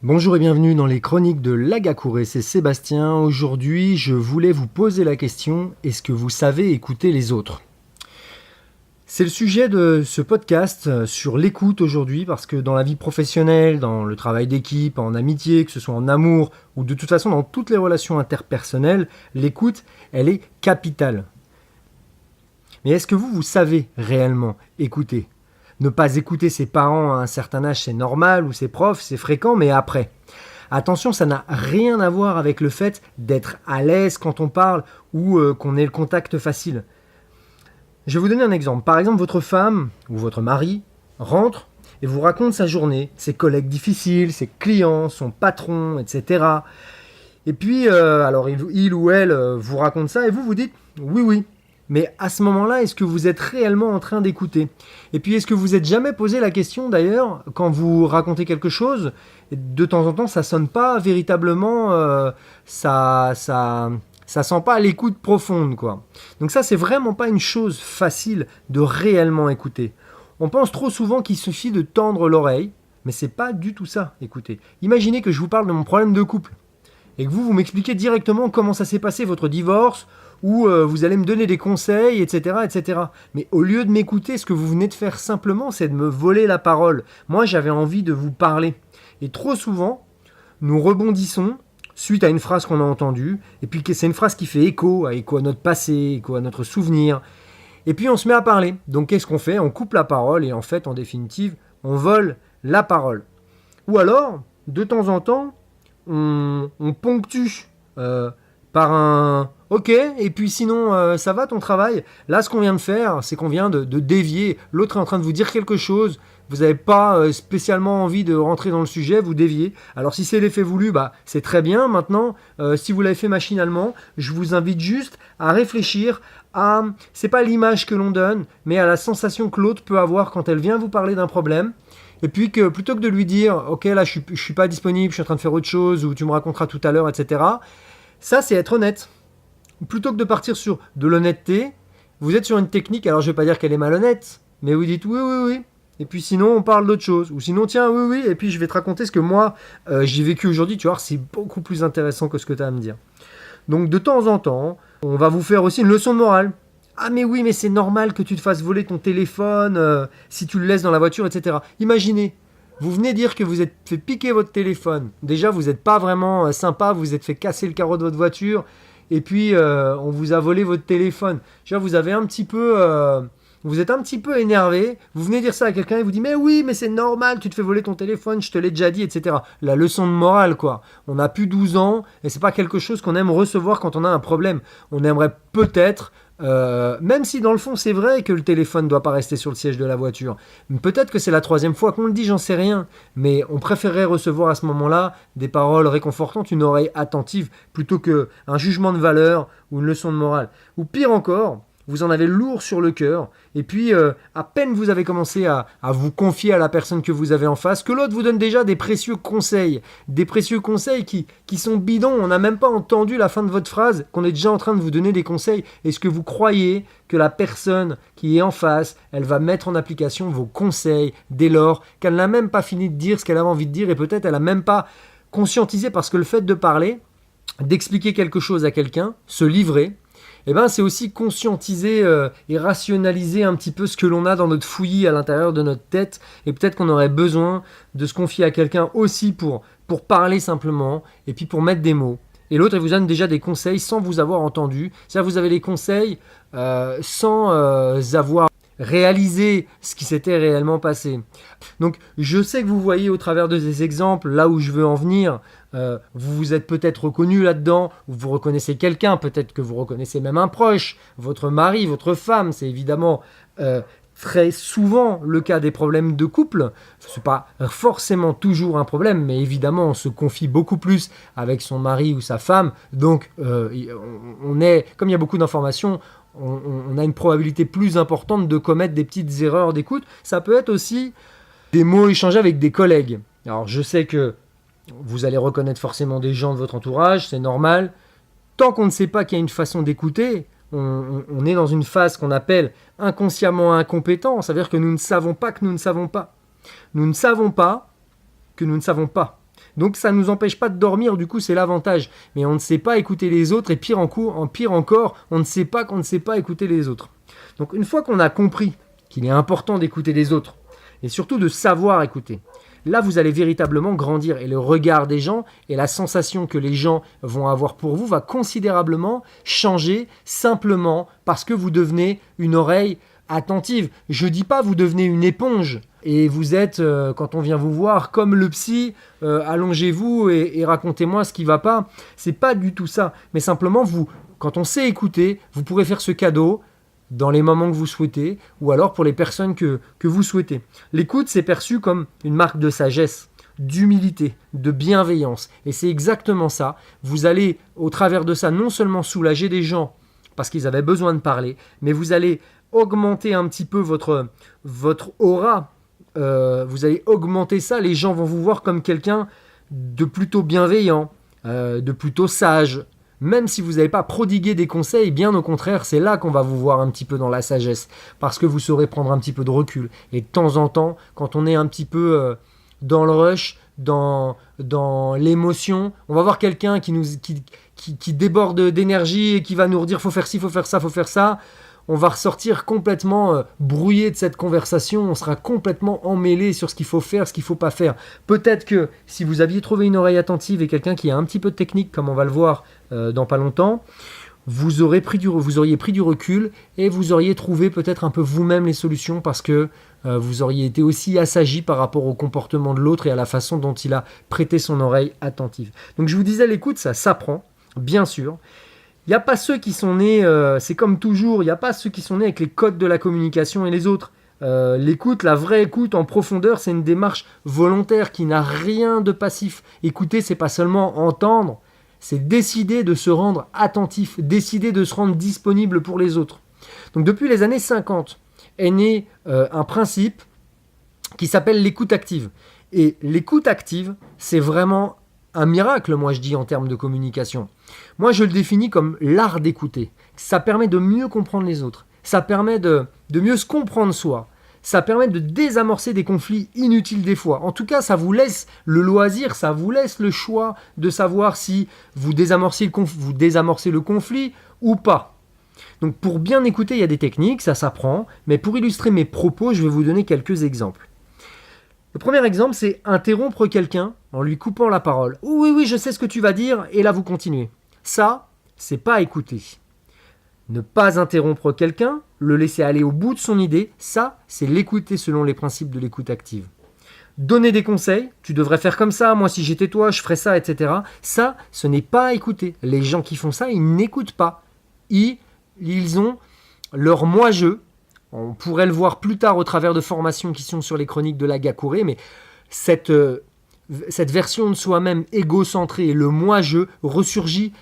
Bonjour et bienvenue dans les chroniques de Lagakure, c'est Sébastien. Aujourd'hui, je voulais vous poser la question, est-ce que vous savez écouter les autres ? C'est le sujet de ce podcast sur l'écoute aujourd'hui, parce que dans la vie professionnelle, dans le travail d'équipe, en amitié, que ce soit en amour, ou de toute façon dans toutes les relations interpersonnelles, l'écoute, elle est capitale. Mais est-ce que vous savez réellement écouter ? Ne pas écouter ses parents à un certain âge, c'est normal, ou ses profs, c'est fréquent, mais après. Attention, ça n'a rien à voir avec le fait d'être à l'aise quand on parle ou qu'on ait le contact facile. Je vais vous donner un exemple. Par exemple, votre femme ou votre mari rentre et vous raconte sa journée, ses collègues difficiles, ses clients, son patron, etc. Et puis, alors il ou elle vous raconte ça et vous dites « oui, oui ». Mais à ce moment-là, est-ce que vous êtes réellement en train d'écouter ? Et puis, est-ce que vous êtes jamais posé la question, d'ailleurs, quand vous racontez quelque chose, de temps en temps, ça sonne pas véritablement, ça sent pas l'écoute profonde, quoi. Donc ça, c'est vraiment pas une chose facile de réellement écouter. On pense trop souvent qu'il suffit de tendre l'oreille, mais c'est pas du tout ça, écoutez. Imaginez que je vous parle de mon problème de couple, et que vous m'expliquez directement comment ça s'est passé votre divorce, ou vous allez me donner des conseils, etc., etc. Mais au lieu de m'écouter, ce que vous venez de faire simplement, c'est de me voler la parole. Moi, j'avais envie de vous parler. Et trop souvent, nous rebondissons suite à une phrase qu'on a entendue, et puis c'est une phrase qui fait écho à notre passé, écho à notre souvenir. Et puis on se met à parler. Donc qu'est-ce qu'on fait ? On coupe la parole, et en fait, en définitive, on vole la parole. Ou alors, de temps en temps, on ponctue par un « Ok, et puis sinon, ça va ton travail ?» Là, ce qu'on vient de faire, c'est qu'on vient de dévier. L'autre est en train de vous dire quelque chose. Vous n'avez pas spécialement envie de rentrer dans le sujet, vous déviez. Alors si c'est l'effet voulu, c'est très bien. Maintenant, si vous l'avez fait machinalement, je vous invite juste à réfléchir à, c'est pas l'image que l'on donne, mais à la sensation que l'autre peut avoir quand elle vient vous parler d'un problème. Et puis que plutôt que de lui dire « Ok, là je suis pas disponible, je suis en train de faire autre chose, ou tu me raconteras tout à l'heure, etc. » Ça, c'est être honnête. Plutôt que de partir sur de l'honnêteté, vous êtes sur une technique, alors je ne vais pas dire qu'elle est malhonnête, mais vous dites « Oui, oui, oui ». Et puis sinon, on parle d'autre chose. Ou sinon, tiens, oui, oui, et puis je vais te raconter ce que moi, j'ai vécu aujourd'hui. Tu vois, c'est beaucoup plus intéressant que ce que tu as à me dire. Donc, de temps en temps, on va vous faire aussi une leçon de morale. Ah, mais oui, mais c'est normal que tu te fasses voler ton téléphone si tu le laisses dans la voiture, etc. Imaginez, vous venez dire que vous êtes fait piquer votre téléphone. Déjà, vous n'êtes pas vraiment sympa, vous vous êtes fait casser le carreau de votre voiture, et puis on vous a volé votre téléphone. Déjà, vous avez un petit peu... vous êtes un petit peu énervé, vous venez dire ça à quelqu'un et vous dit « Mais oui, mais c'est normal, tu te fais voler ton téléphone, je te l'ai déjà dit, etc. » La leçon de morale, quoi. On n'a plus 12 ans et c'est pas quelque chose qu'on aime recevoir quand on a un problème. On aimerait peut-être, même si dans le fond c'est vrai que le téléphone ne doit pas rester sur le siège de la voiture, peut-être que c'est la 3e fois qu'on le dit, j'en sais rien, mais on préférerait recevoir à ce moment-là des paroles réconfortantes, une oreille attentive, plutôt qu'un jugement de valeur ou une leçon de morale. Ou pire encore, vous en avez lourd sur le cœur, et puis à peine vous avez commencé à vous confier à la personne que vous avez en face, que l'autre vous donne déjà des précieux conseils qui sont bidons. On n'a même pas entendu la fin de votre phrase, qu'on est déjà en train de vous donner des conseils. Est-ce que vous croyez que la personne qui est en face, elle va mettre en application vos conseils dès lors qu'elle n'a même pas fini de dire ce qu'elle avait envie de dire, et peut-être elle n'a même pas conscientisé, parce que le fait de parler, d'expliquer quelque chose à quelqu'un, se livrer, c'est aussi conscientiser et rationaliser un petit peu ce que l'on a dans notre fouillis à l'intérieur de notre tête, et peut-être qu'on aurait besoin de se confier à quelqu'un aussi pour parler simplement, et puis pour mettre des mots. Et l'autre, il vous donne déjà des conseils sans vous avoir entendu. C'est-à-dire vous avez les conseils sans avoir réalisé ce qui s'était réellement passé. Donc je sais que vous voyez au travers de ces exemples là où je veux en venir. Vous vous êtes peut-être reconnu là-dedans, ou vous reconnaissez quelqu'un, peut-être que vous reconnaissez même un proche, votre mari, votre femme. C'est évidemment très souvent le cas des problèmes de couple. Ce n'est pas forcément toujours un problème, mais évidemment on se confie beaucoup plus avec son mari ou sa femme. Donc on est, comme il y a beaucoup d'informations, on a une probabilité plus importante de commettre des petites erreurs d'écoute. Ça peut être aussi des mots échangés avec des collègues. Alors je sais que vous allez reconnaître forcément des gens de votre entourage, c'est normal. Tant qu'on ne sait pas qu'il y a une façon d'écouter, on est dans une phase qu'on appelle inconsciemment incompétent. Ça veut dire que nous ne savons pas que nous ne savons pas. Nous ne savons pas que nous ne savons pas. Donc ça ne nous empêche pas de dormir, du coup c'est l'avantage. Mais on ne sait pas écouter les autres et pire encore, on ne sait pas qu'on ne sait pas écouter les autres. Donc une fois qu'on a compris qu'il est important d'écouter les autres et surtout de savoir écouter, là vous allez véritablement grandir et le regard des gens et la sensation que les gens vont avoir pour vous va considérablement changer simplement parce que vous devenez une oreille attentive. Je dis pas vous devenez une éponge et vous êtes, quand on vient vous voir, comme le psy, allongez-vous et racontez-moi ce qui va pas. C'est pas du tout ça. Mais simplement, quand on sait écouter, vous pourrez faire ce cadeau dans les moments que vous souhaitez ou alors pour les personnes que vous souhaitez. L'écoute, c'est perçu comme une marque de sagesse, d'humilité, de bienveillance. Et c'est exactement ça. Vous allez, au travers de ça, non seulement soulager des gens parce qu'ils avaient besoin de parler, mais vous allez augmenter un petit peu votre aura. Vous allez augmenter ça, les gens vont vous voir comme quelqu'un de plutôt bienveillant, de plutôt sage. Même si vous n'avez pas prodigué des conseils, bien au contraire, c'est là qu'on va vous voir un petit peu dans la sagesse, parce que vous saurez prendre un petit peu de recul. Et de temps en temps, quand on est un petit peu dans le rush, dans l'émotion, on va voir quelqu'un qui déborde d'énergie et qui va nous redire faut faire ci, faut faire ça, faut faire ça. On va ressortir complètement brouillé de cette conversation, on sera complètement emmêlé sur ce qu'il faut faire, ce qu'il ne faut pas faire. Peut-être que si vous aviez trouvé une oreille attentive et quelqu'un qui a un petit peu de technique, comme on va le voir dans pas longtemps, vous auriez pris du recul et vous auriez trouvé peut-être un peu vous-même les solutions parce que vous auriez été aussi assagi par rapport au comportement de l'autre et à la façon dont il a prêté son oreille attentive. Donc je vous disais, l'écoute, ça s'apprend, bien sûr. Il n'y a pas ceux qui sont nés, c'est comme toujours, il n'y a pas ceux qui sont nés avec les codes de la communication et les autres. L'écoute, la vraie écoute en profondeur, c'est une démarche volontaire qui n'a rien de passif. Écouter, c'est pas seulement entendre, c'est décider de se rendre attentif, décider de se rendre disponible pour les autres. Donc depuis les années 50 est né un principe qui s'appelle l'écoute active. Et l'écoute active, c'est vraiment un miracle, moi je dis, en termes de communication. Moi je le définis comme l'art d'écouter. Ça permet de mieux comprendre les autres. Ça permet de mieux se comprendre soi. Ça permet de désamorcer des conflits inutiles des fois. En tout cas, ça vous laisse le loisir, ça vous laisse le choix de savoir si vous désamorcez le conflit ou pas. Donc pour bien écouter, il y a des techniques, ça s'apprend. Mais pour illustrer mes propos, je vais vous donner quelques exemples. Le premier exemple, c'est interrompre quelqu'un en lui coupant la parole. Oui, je sais ce que tu vas dire, et là vous continuez. Ça, c'est pas écouter. Ne pas interrompre quelqu'un, le laisser aller au bout de son idée, ça, c'est l'écouter selon les principes de l'écoute active. Donner des conseils, tu devrais faire comme ça, moi si j'étais toi, je ferais ça, etc. Ça, ce n'est pas écouter. Les gens qui font ça, ils n'écoutent pas. Ils ont leur moi-je. On pourrait le voir plus tard au travers de formations qui sont sur les chroniques de Lagakure, mais cette version de soi-même égocentrée, le moi-je, ressurgit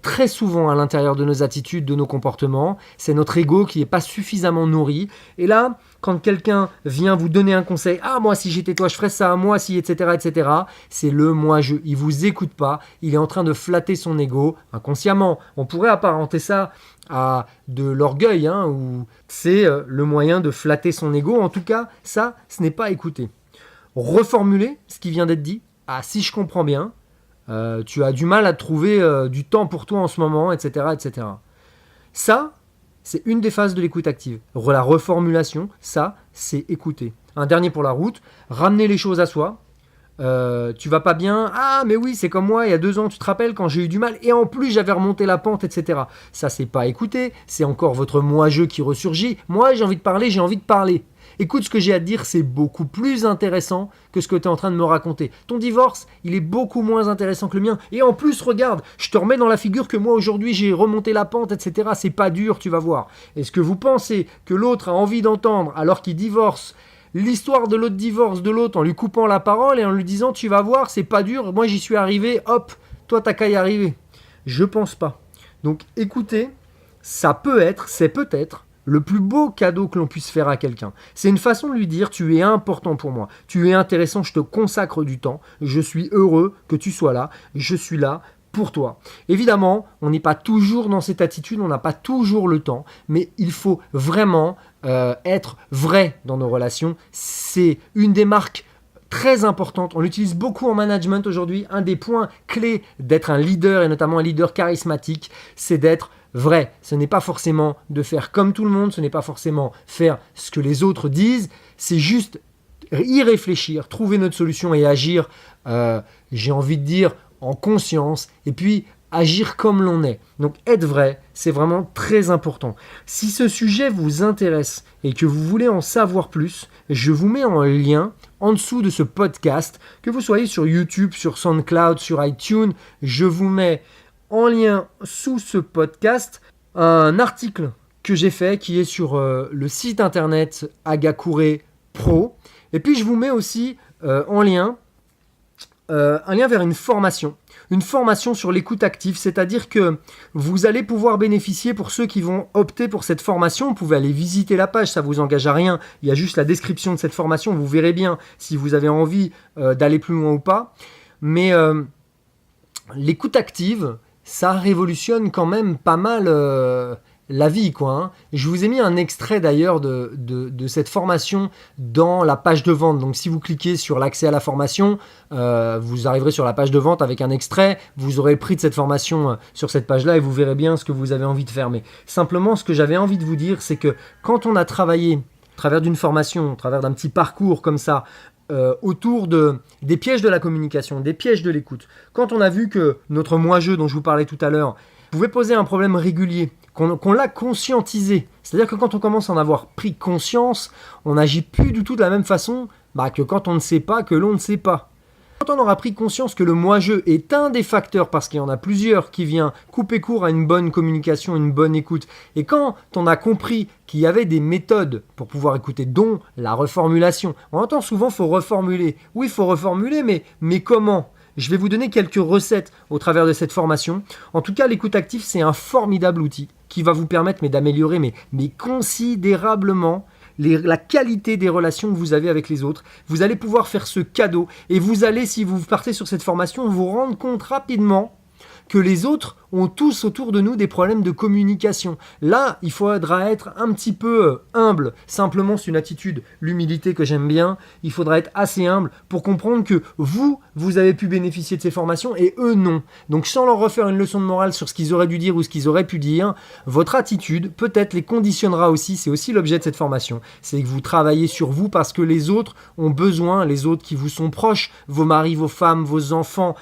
très souvent à l'intérieur de nos attitudes, de nos comportements. C'est notre ego qui n'est pas suffisamment nourri. Et là, quand quelqu'un vient vous donner un conseil, « Ah, moi, si j'étais toi, je ferais ça, moi, si, etc., etc. » C'est le moi-je. Il ne vous écoute pas. Il est en train de flatter son ego inconsciemment. On pourrait apparenter ça à de l'orgueil, où c'est le moyen de flatter son ego. En tout cas, ça, ce n'est pas écouter. Reformuler ce qui vient d'être dit. Ah, si je comprends bien, tu as du mal à trouver du temps pour toi en ce moment, etc., etc. Ça, c'est une des phases de l'écoute active. La reformulation, ça, c'est écouter. Un dernier pour la route, ramener les choses à soi. Tu vas pas bien, ah mais oui c'est comme moi il y a 2 ans, tu te rappelles quand j'ai eu du mal et en plus j'avais remonté la pente, etc. Ça c'est pas écouter, c'est encore votre moi-je qui ressurgit. Moi j'ai envie de parler. Écoute ce que j'ai à te dire, c'est beaucoup plus intéressant que ce que tu es en train de me raconter. Ton divorce, il est beaucoup moins intéressant que le mien. Et en plus, regarde, je te remets dans la figure que moi aujourd'hui j'ai remonté la pente, etc. C'est pas dur, tu vas voir. Est-ce que vous pensez que l'autre a envie d'entendre alors qu'il divorce l'histoire de l'autre divorce de l'autre en lui coupant la parole et en lui disant tu vas voir, c'est pas dur, moi j'y suis arrivé, hop, toi t'as qu'à y arriver. Je pense pas. Donc écoutez, c'est peut-être le plus beau cadeau que l'on puisse faire à quelqu'un. C'est une façon de lui dire tu es important pour moi, tu es intéressant, je te consacre du temps, je suis heureux que tu sois là, je suis là pour toi. Évidemment, on n'est pas toujours dans cette attitude, on n'a pas toujours le temps, mais il faut vraiment être vrai dans nos relations. C'est une des marques très importante. On l'utilise beaucoup en management aujourd'hui. Un des points clés d'être un leader, et notamment un leader charismatique, c'est d'être vrai. Ce n'est pas forcément de faire comme tout le monde, ce n'est pas forcément faire ce que les autres disent, c'est juste y réfléchir, trouver notre solution et agir, j'ai envie de dire, en conscience, et puis agir comme l'on est. Donc être vrai, c'est vraiment très important. Si ce sujet vous intéresse et que vous voulez en savoir plus, je vous mets en lien en dessous de ce podcast, que vous soyez sur YouTube, sur SoundCloud, sur iTunes, je vous mets en lien sous ce podcast un article que j'ai fait qui est sur le site internet Agakure Pro. Et puis je vous mets aussi en lien un lien vers une formation sur l'écoute active, c'est-à-dire que vous allez pouvoir bénéficier, pour ceux qui vont opter pour cette formation, vous pouvez aller visiter la page, ça ne vous engage à rien, il y a juste la description de cette formation, vous verrez bien si vous avez envie d'aller plus loin ou pas, mais l'écoute active, ça révolutionne quand même pas mal la vie, quoi, hein. Je vous ai mis un extrait d'ailleurs de cette formation dans la page de vente. Donc si vous cliquez sur l'accès à la formation, vous arriverez sur la page de vente avec un extrait. Vous aurez le prix de cette formation sur cette page-là et vous verrez bien ce que vous avez envie de faire. Mais simplement, ce que j'avais envie de vous dire, c'est que quand on a travaillé à travers d'une formation, à travers d'un petit parcours comme ça, autour des pièges de la communication, des pièges de l'écoute, quand on a vu que notre moi-je dont je vous parlais tout à l'heure pouvait poser un problème régulier, qu'on l'a conscientisé, c'est-à-dire que quand on commence à en avoir pris conscience, on n'agit plus du tout de la même façon que quand on ne sait pas que l'on ne sait pas. Quand on aura pris conscience que le moi-je est un des facteurs, parce qu'il y en a plusieurs qui vient couper court à une bonne communication, une bonne écoute, et quand on a compris qu'il y avait des méthodes pour pouvoir écouter, dont la reformulation. On entend souvent qu'il faut reformuler. Oui, il faut reformuler, mais comment ? Je vais vous donner quelques recettes au travers de cette formation. En tout cas, l'écoute active, c'est un formidable outil qui va vous permettre d'améliorer mais considérablement la qualité des relations que vous avez avec les autres. Vous allez pouvoir faire ce cadeau et vous allez, si vous partez sur cette formation, vous rendre compte rapidement que les autres ont tous autour de nous des problèmes de communication. Là, il faudra être un petit peu humble. Simplement, c'est une attitude, l'humilité que j'aime bien. Il faudra être assez humble pour comprendre que vous avez pu bénéficier de ces formations et eux non. Donc, sans leur refaire une leçon de morale sur ce qu'ils auraient dû dire ou ce qu'ils auraient pu dire, votre attitude peut-être les conditionnera aussi. C'est aussi l'objet de cette formation. C'est que vous travaillez sur vous parce que les autres ont besoin, les autres qui vous sont proches, vos maris, vos femmes, vos enfants,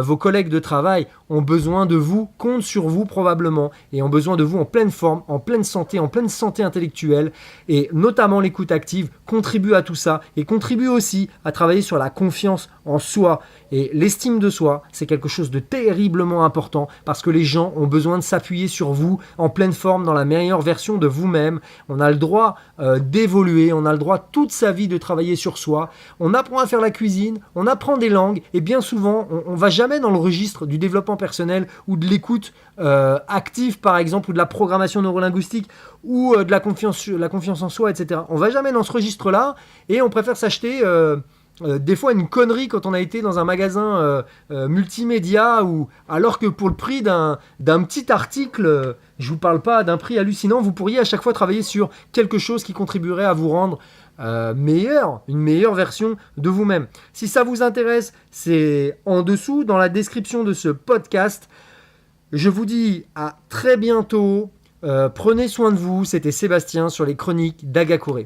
vos collègues de travail ont besoin de vous, comptent sur vous probablement, et ont besoin de vous en pleine forme, en pleine santé intellectuelle, et notamment l'écoute active contribue à tout ça, et contribue aussi à travailler sur la confiance en soi. Et l'estime de soi, c'est quelque chose de terriblement important, parce que les gens ont besoin de s'appuyer sur vous, en pleine forme, dans la meilleure version de vous-même. On a le droit d'évoluer, on a le droit toute sa vie de travailler sur soi. On apprend à faire la cuisine, on apprend des langues, et bien souvent, on va jamais dans le registre du développement personnel ou de l'écoute active, par exemple, ou de la programmation neurolinguistique, ou de la confiance en soi, etc. On va jamais dans ce registre-là, et on préfère s'acheter des fois une connerie quand on a été dans un magasin multimédia, alors que pour le prix d'un petit article, je vous parle pas d'un prix hallucinant, vous pourriez à chaque fois travailler sur quelque chose qui contribuerait à vous rendre une meilleure version de vous-même. Si ça vous intéresse, c'est en dessous dans la description de ce podcast. Je vous dis à très bientôt. Prenez soin de vous. C'était Sébastien sur les chroniques d'Agakure.